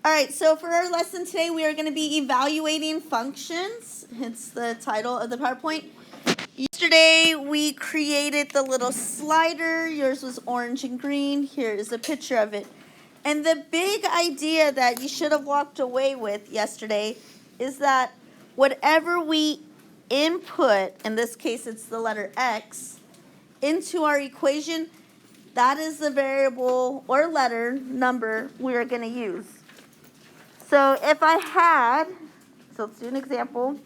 All right, so for our lesson today, we are going to be evaluating functions. It's the title of the PowerPoint. Yesterday, we created the little slider. Yours was orange and green. Here is a picture of it. And the big idea that you should have walked away with yesterday is that whatever we input, in this case it's the letter x, into our equation, that is the variable or letter number we are going to use. So if I had, so let's do an example,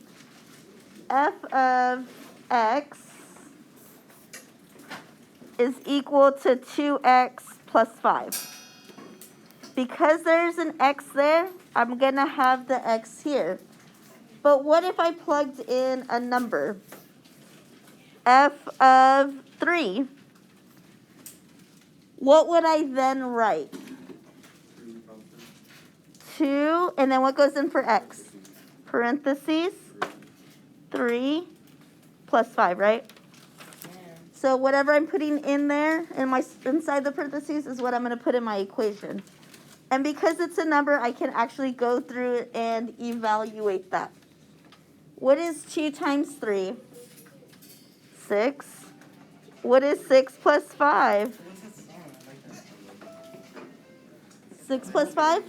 f of x is equal to 2x plus 5. Because there's an x there, I'm going to have the x here. But what if I plugged in a number? F of 3. What would I then write? 2, and then what goes in for x? Parentheses, 3 plus 5, right? So whatever I'm putting in there, inside the parentheses, is what I'm going to put in my equation. And because it's a number, I can actually go through it and evaluate that. What is 2 times 3? 6. What is 6 plus 5? 6 plus 5?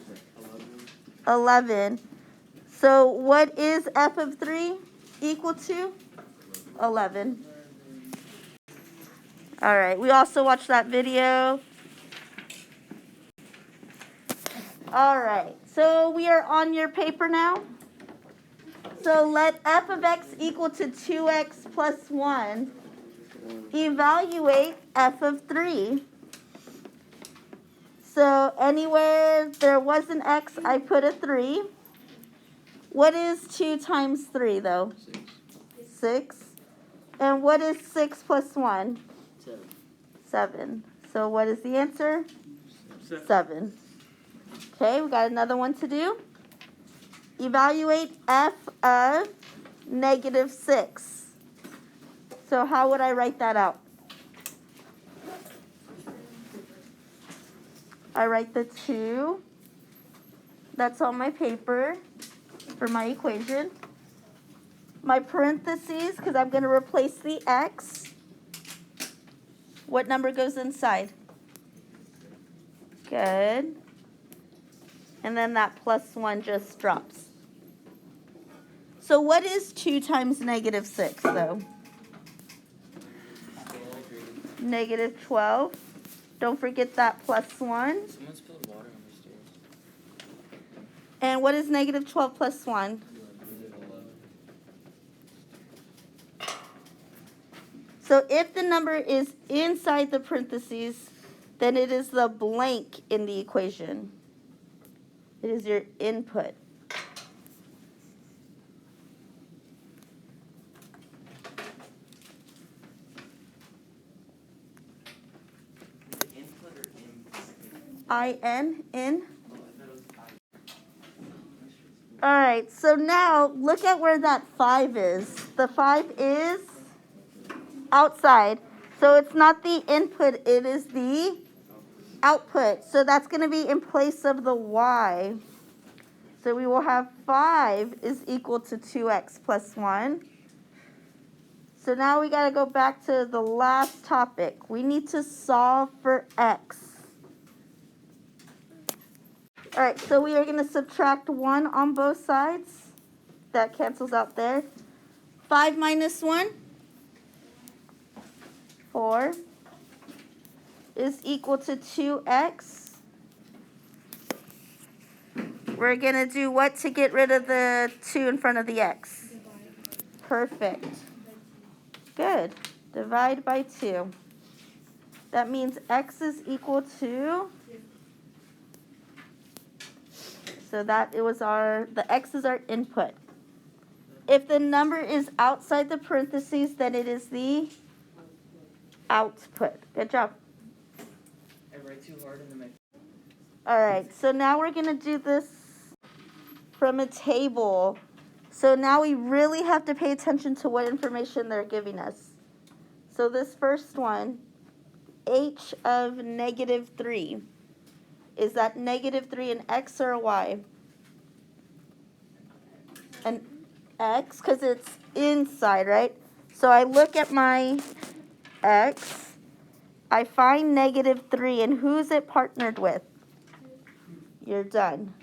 11. So what is f of 3 equal to? 11. All right, we also watched that video. All right, so we are on your paper now. So let f of x equal to 2x plus 1. Evaluate f of 3. So anywhere there was an x, I put a 3. What is 2 times 3, though? 6. And what is 6 plus 1? 7. So what is the answer? 7. Okay, we got another one to do. Evaluate f of negative 6. So how would I write that out? I write the 2. That's on my paper for my equation. My parentheses, because I'm going to replace the x. What number goes inside? Good. And then that plus 1 just drops. So what is 2 times negative 6, though? Negative 12. Don't forget that plus 1. Someone spilled water on the stairs. And what is negative 12 plus 1? So if the number is inside the parentheses, then it is the blank in the equation. It is your input. I-N, in. All right, so now look at where that 5 is. The 5 is outside. So it's not the input, it is the output. So that's going to be in place of the y. So we will have 5 is equal to 2x plus 1. So now we got to go back to the last topic. We need to solve for x. All right, so we are going to subtract 1 on both sides. That cancels out there. 5 minus 1, 4, is equal to 2x. We're going to do what to get rid of the 2 in front of the x? Perfect. Good. Divide by 2. That means x is equal to... So that it was the x is our input. If the number is outside the parentheses, then it is the output. Good job. I write too hard in the mic. All right, so now we're going to do this from a table. So now we really have to pay attention to what information they're giving us. So this first one, h of negative 3. Is that negative 3 an x or a y? An x, because it's inside, right? So I look at my x, I find negative 3, and who's it partnered with? You're done.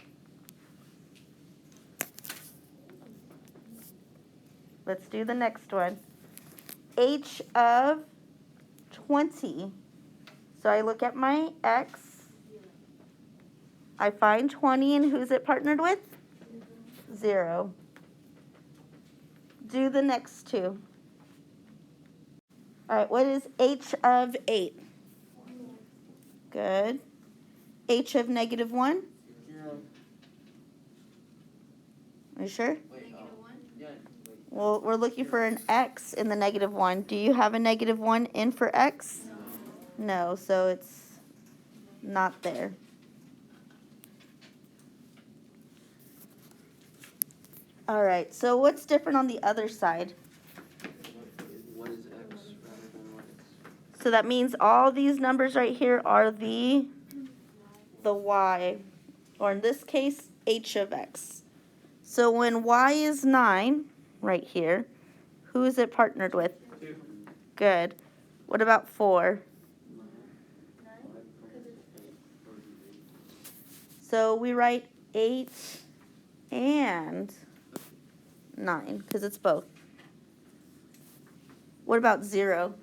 Let's do the next one. H of 20. So I look at my x, I find 20, and who's it partnered with? 0. Do the next two. All right, what is h of 8? Good. H of negative 1? 0. Are you sure? Wait, yeah, wait. Well, we're looking for an x in the negative 1. Do you have a negative 1 in for x? No, so it's not there. All right, so what's different on the other side? What is x rather than what is? So that means all these numbers right here are the y, or in this case, h of x. So when y is 9, right here, who is it partnered with? 2. Good. What about 4? So we write 8 and 9, because it's both. What about 0?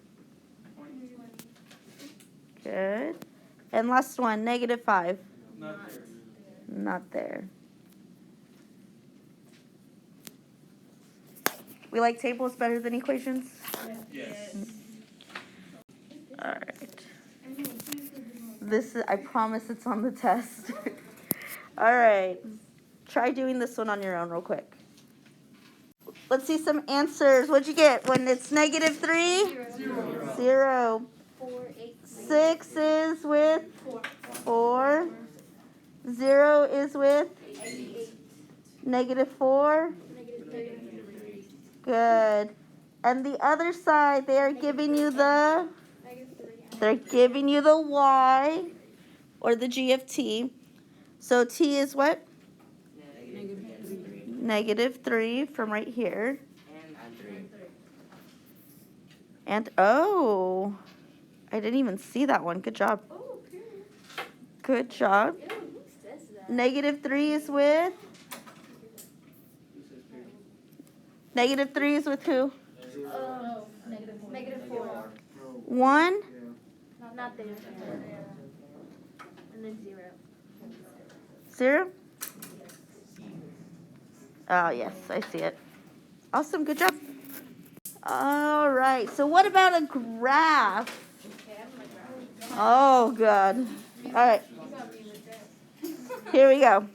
Good. And last one, negative 5. Not there. Not there. We like tables better than equations? Yes. All right. This is, I promise it's on the test. All right. Try doing this one on your own real quick. Let's see some answers. What'd you get when it's negative 3? 0. 6 is with 4. 0 is with negative 4. Good. And the other side, they're giving you the y, or the g of t. So t is what? Negative 3 from right here. And, oh, I didn't even see that one. Good job. Good job. Negative 3 is with? Negative 3 is with who? Negative 4. 1? Not there. And then 0. 0? Oh, yes, I see it. Awesome, good job. All right, so what about a graph? Oh, good. All right, here we go.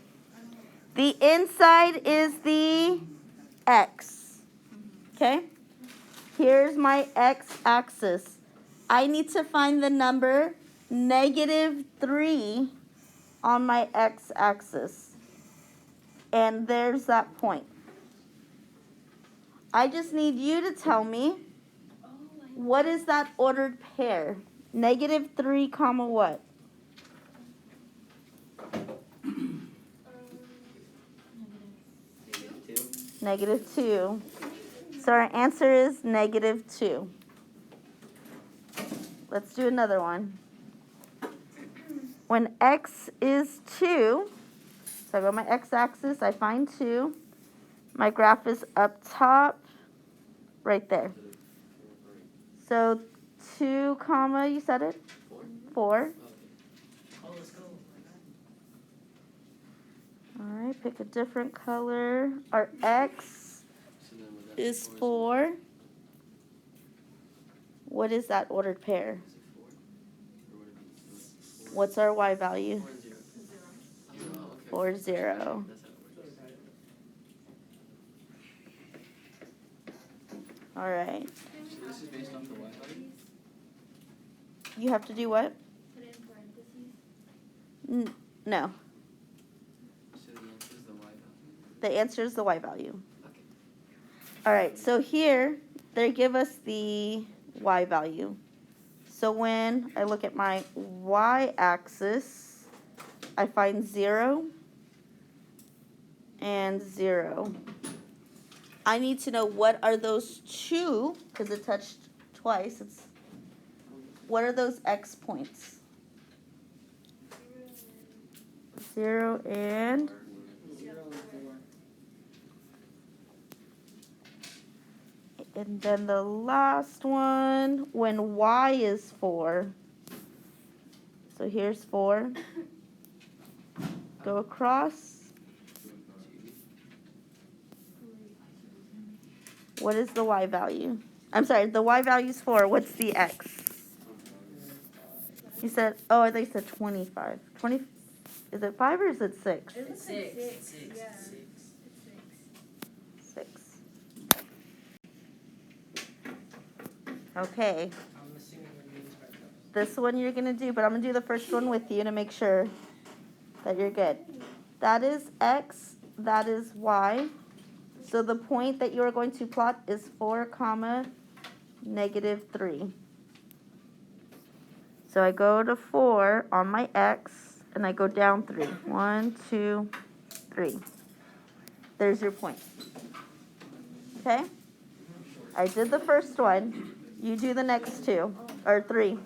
The inside is the x, okay? Here's my x-axis. I need to find the number negative 3 on my x-axis. And there's that point. I just need you to tell me, what is that ordered pair? Negative 3 comma what? Negative 2. So our answer is negative 2. Let's do another one. When x is 2, so I go my x-axis, I find 2. My graph is up top, right there. So 2 comma, you said it? 4. All right, pick a different color. Our x is 4. What is that ordered pair? What's our y value? 4, 0. All right. So this is based off the y value? You have to do what? Put it in parentheses. No. So the answer is the y value. The answer is the y value. Okay. All right, so here, they give us the y value. So when I look at my y-axis, I find 0 and 0. I need to know what are those two, because it touched twice. What are those x points? 0 and 0, 4. and then the last one when y is 4. So here's 4. Go across. What is the y value? I'm sorry, the y value is 4. What's the x? You said, oh, I thought you said 25. 20, is it 5 or is it 6? It looks like 6. Yeah. 6. Okay. I'm assuming we're doing spectrums. This one you're going to do, but I'm going to do the first one with you to make sure that you're good. That is x, that is y. So the point that you are going to plot is 4, -3. So I go to 4 on my x, and I go down 3. 1, 2, 3. There's your point. Okay? I did the first one. You do the next 2, or 3.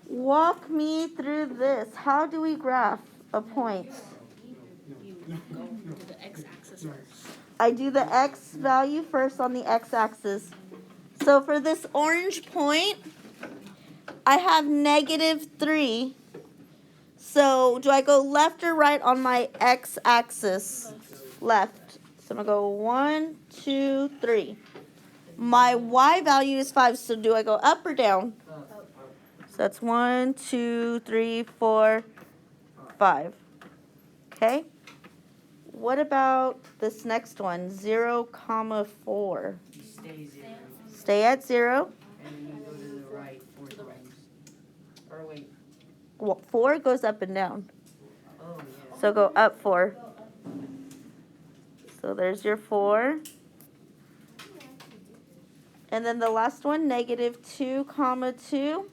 Walk me through this. How do we graph a point? You go to the x-axis first. I do the x value first on the x-axis. So for this orange point, I have -3. So do I go left or right on my x-axis? Left. So I'm going to go 1, 2, 3. My y value is 5. So do I go up or down? So that's 1, 2, 3, 4, 5. Okay? What about this next one? 0, 4. You stay 0. Stay at 0. And then you go to the right 4 times. Or wait. Well, 4 goes up and down. Oh, yeah. So go up 4. So there's your 4. And then the last one, -2, 2.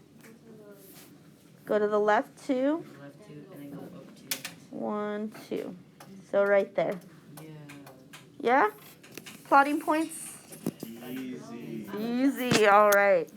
Go to the left 2. Left 2 and then go up 2. 1, 2. So right there. Yeah. Yeah? Plotting points? Easy. Easy. All right.